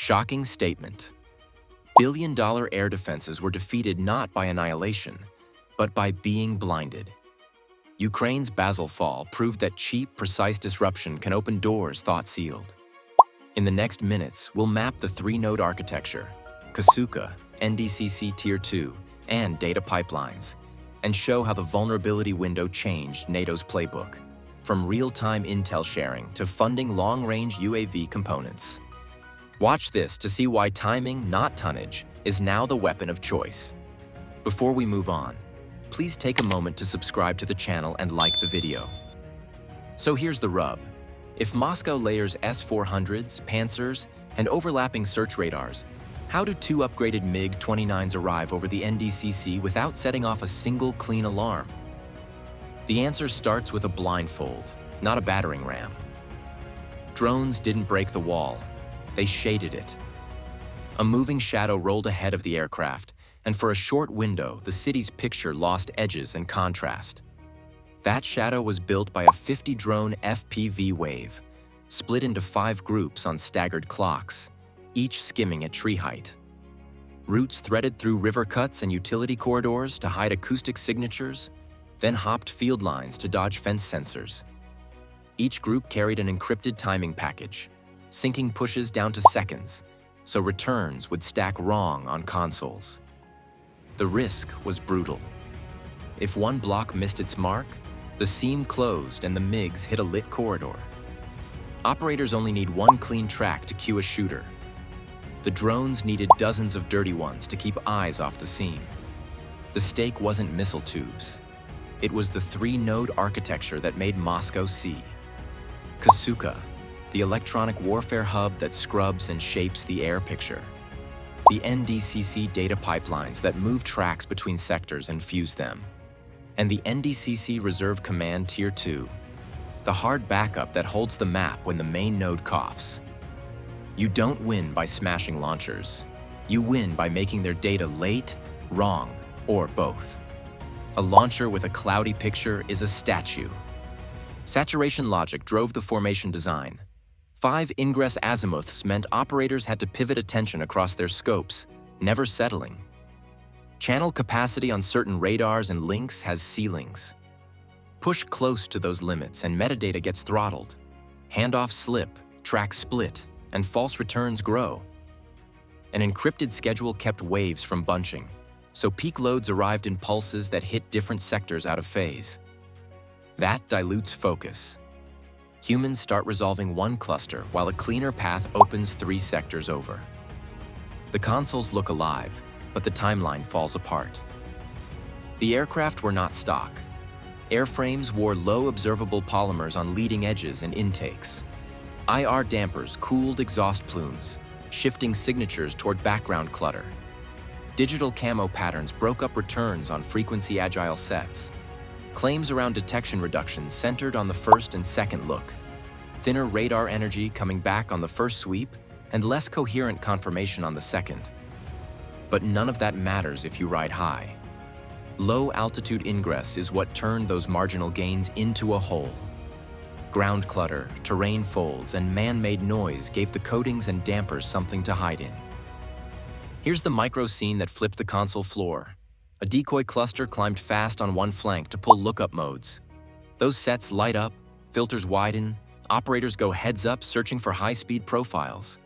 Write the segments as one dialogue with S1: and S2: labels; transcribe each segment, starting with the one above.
S1: Shocking statement. Billion-dollar air defenses were defeated not by annihilation, but by being blinded. Ukraine's Basel fall proved that cheap, precise disruption can open doors thought sealed. In the next minutes, we'll map the three-node architecture, Kasuka, NDCC Tier 2, and data pipelines, and show how the vulnerability window changed NATO's playbook, from real-time intel sharing to funding long-range UAV components. Watch this to see why timing, not tonnage, is now the weapon of choice. Before we move on, please take a moment to subscribe to the channel and like the video. So here's the rub. If Moscow layers S-400s, Pantsers, and overlapping search radars, how do two upgraded MiG-29s arrive over the NDCC without setting off a single clean alarm? The answer starts with a blindfold, not a battering ram. Drones didn't break the wall. They shaded it. A moving shadow rolled ahead of the aircraft, and for a short window, the city's picture lost edges and contrast. That shadow was built by a 50-drone FPV wave, split into 5 groups on staggered clocks, each skimming at tree height. Routes threaded through river cuts and utility corridors to hide acoustic signatures, then hopped field lines to dodge fence sensors. Each group carried an encrypted timing package, syncing pushes down to seconds, so returns would stack wrong on consoles. The risk was brutal. If one block missed its mark, the seam closed and the MiGs hit a lit corridor. Operators only need one clean track to cue a shooter. The drones needed dozens of dirty ones to keep eyes off the seam. The stake wasn't missile tubes. It was the three-node architecture that made Moscow see. Kasuka, the electronic warfare hub that scrubs and shapes the air picture. The NDCC data pipelines that move tracks between sectors and fuse them. And the NDCC Reserve Command Tier 2, the hard backup that holds the map when the main node coughs. You don't win by smashing launchers. You win by making their data late, wrong, or both. A launcher with a cloudy picture is a statue. Saturation logic drove the formation design. 5 ingress azimuths meant operators had to pivot attention across their scopes, never settling. Channel capacity on certain radars and links has ceilings. Push close to those limits and metadata gets throttled. Handoffs slip, tracks split, and false returns grow. An encrypted schedule kept waves from bunching, so peak loads arrived in pulses that hit different sectors out of phase. That dilutes focus. Humans start resolving one cluster while a cleaner path opens 3 sectors over. The consoles look alive, but the timeline falls apart. The aircraft were not stock. Airframes wore low observable polymers on leading edges and intakes. IR dampers cooled exhaust plumes, shifting signatures toward background clutter. Digital camo patterns broke up returns on frequency-agile sets. Claims around detection reductions centered on the first and second look. Thinner radar energy coming back on the first sweep, and less coherent confirmation on the second. But none of that matters if you ride high. Low-altitude ingress is what turned those marginal gains into a whole. Ground clutter, terrain folds, and man-made noise gave the coatings and dampers something to hide in. Here's the micro scene that flipped the console floor. A decoy cluster climbed fast on one flank to pull lookup modes. Those sets light up, filters widen, operators go heads up searching for high-speed profiles.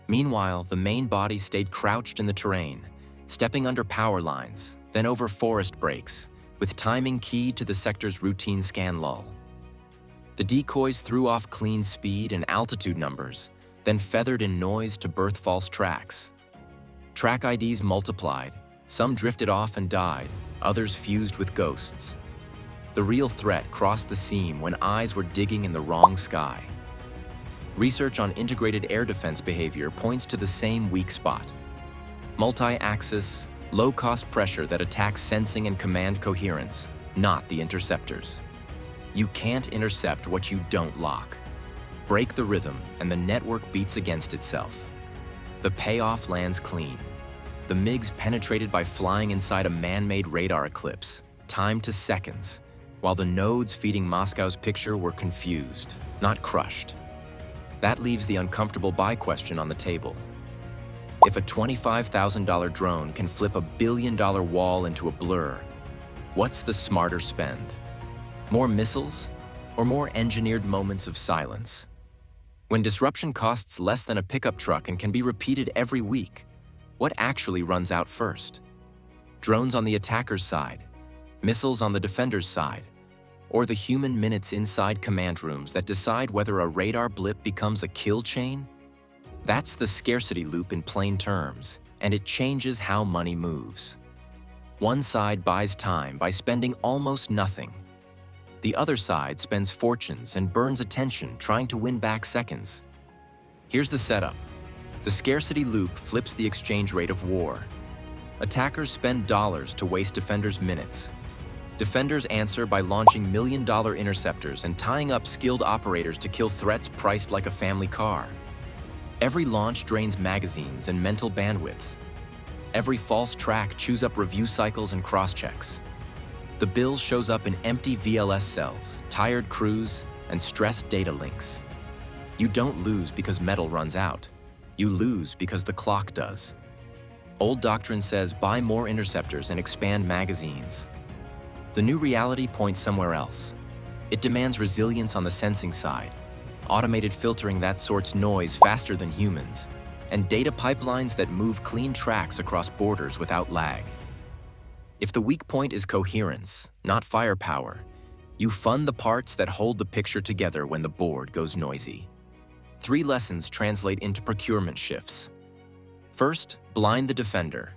S1: Meanwhile, the main body stayed crouched in the terrain, stepping under power lines, then over forest breaks, with timing keyed to the sector's routine scan lull. The decoys threw off clean speed and altitude numbers, then feathered in noise to birth false tracks. Track IDs multiplied. Some drifted off and died, others fused with ghosts. The real threat crossed the seam when eyes were digging in the wrong sky. Research on integrated air defense behavior points to the same weak spot. Multi-axis, low-cost pressure that attacks sensing and command coherence, not the interceptors. You can't intercept what you don't lock. Break the rhythm and the network beats against itself. The payoff lands clean. The MiGs penetrated by flying inside a man-made radar eclipse, timed to seconds, while the nodes feeding Moscow's picture were confused, not crushed. That leaves the uncomfortable buy question on the table. If a $25,000 drone can flip $1 billion wall into a blur, what's the smarter spend? More missiles or more engineered moments of silence? When disruption costs less than a pickup truck and can be repeated every week, what actually runs out first? Drones on the attacker's side, missiles on the defender's side, or the human minutes inside command rooms that decide whether a radar blip becomes a kill chain? That's the scarcity loop in plain terms, and it changes how money moves. One side buys time by spending almost nothing. The other side spends fortunes and burns attention trying to win back seconds. Here's the setup. The scarcity loop flips the exchange rate of war. Attackers spend dollars to waste defenders' minutes. Defenders answer by launching million-dollar interceptors and tying up skilled operators to kill threats priced like a family car. Every launch drains magazines and mental bandwidth. Every false track chews up review cycles and cross-checks. The bill shows up in empty VLS cells, tired crews, and stressed data links. You don't lose because metal runs out. You lose because the clock does. Old doctrine says buy more interceptors and expand magazines. The new reality points somewhere else. It demands resilience on the sensing side, automated filtering that sorts noise faster than humans, and data pipelines that move clean tracks across borders without lag. If the weak point is coherence, not firepower, you fund the parts that hold the picture together when the board goes noisy. 3 lessons translate into procurement shifts. First, blind the defender.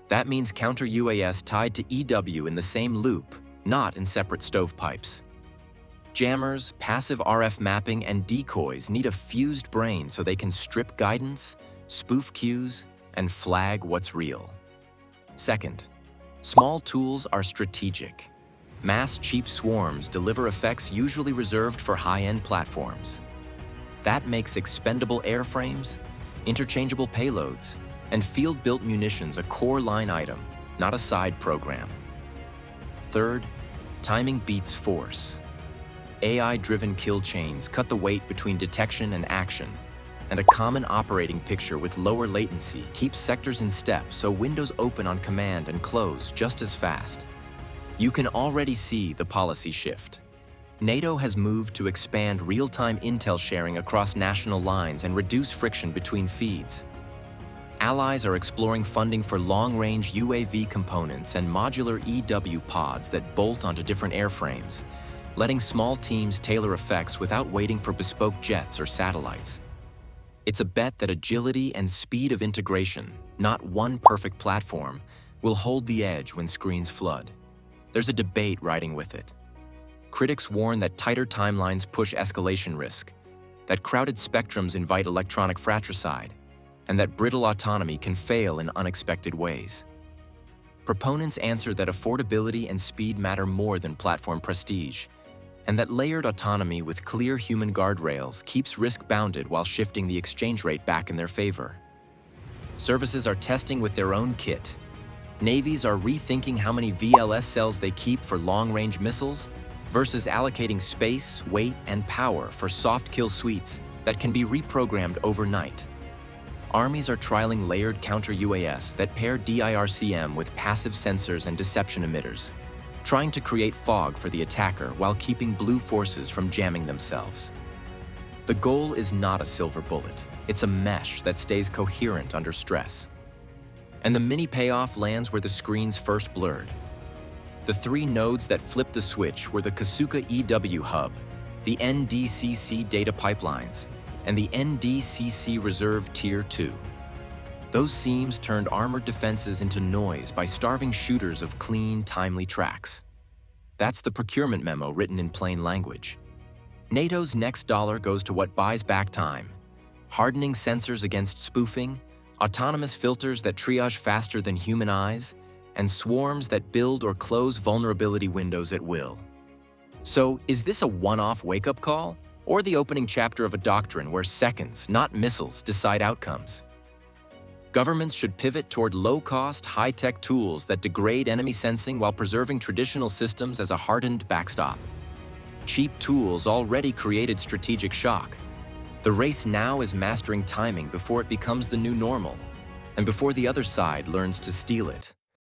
S1: That means counter UAS tied to EW in the same loop, not in separate stovepipes. Jammers, passive RF mapping, and decoys need a fused brain so they can strip guidance, spoof cues, and flag what's real. Second, small tools are strategic. Mass cheap swarms deliver effects usually reserved for high-end platforms. That makes expendable airframes, interchangeable payloads, and field-built munitions a core line item, not a side program. Third, timing beats force. AI-driven kill chains cut the weight between detection and action, and a common operating picture with lower latency keeps sectors in step so windows open on command and close just as fast. You can already see the policy shift. NATO has moved to expand real-time intel sharing across national lines and reduce friction between feeds. Allies are exploring funding for long-range UAV components and modular EW pods that bolt onto different airframes, letting small teams tailor effects without waiting for bespoke jets or satellites. It's a bet that agility and speed of integration, not one perfect platform, will hold the edge when screens flood. There's a debate riding with it. Critics warn that tighter timelines push escalation risk, that crowded spectrums invite electronic fratricide, and that brittle autonomy can fail in unexpected ways. Proponents answer that affordability and speed matter more than platform prestige, and that layered autonomy with clear human guardrails keeps risk bounded while shifting the exchange rate back in their favor. Services are testing with their own kit. Navies are rethinking how many VLS cells they keep for long-range missiles versus allocating space, weight, and power for soft kill suites that can be reprogrammed overnight. Armies are trialing layered counter-UAS that pair DIRCM with passive sensors and deception emitters, trying to create fog for the attacker while keeping blue forces from jamming themselves. The goal is not a silver bullet. It's a mesh that stays coherent under stress. And the mini payoff lands where the screens first blurred. The 3 nodes that flipped the switch were the Kasuka EW hub, the NDCC data pipelines, and the NDCC Reserve Tier 2. Those seams turned armored defenses into noise by starving shooters of clean, timely tracks. That's the procurement memo written in plain language. NATO's next dollar goes to what buys back time: hardening sensors against spoofing, autonomous filters that triage faster than human eyes, and swarms that build or close vulnerability windows at will. So, is this a one-off wake-up call, or the opening chapter of a doctrine where seconds, not missiles, decide outcomes? Governments should pivot toward low-cost, high-tech tools that degrade enemy sensing while preserving traditional systems as a hardened backstop. Cheap tools already created strategic shock. The race now is mastering timing before it becomes the new normal. and before the other side learns to steal it.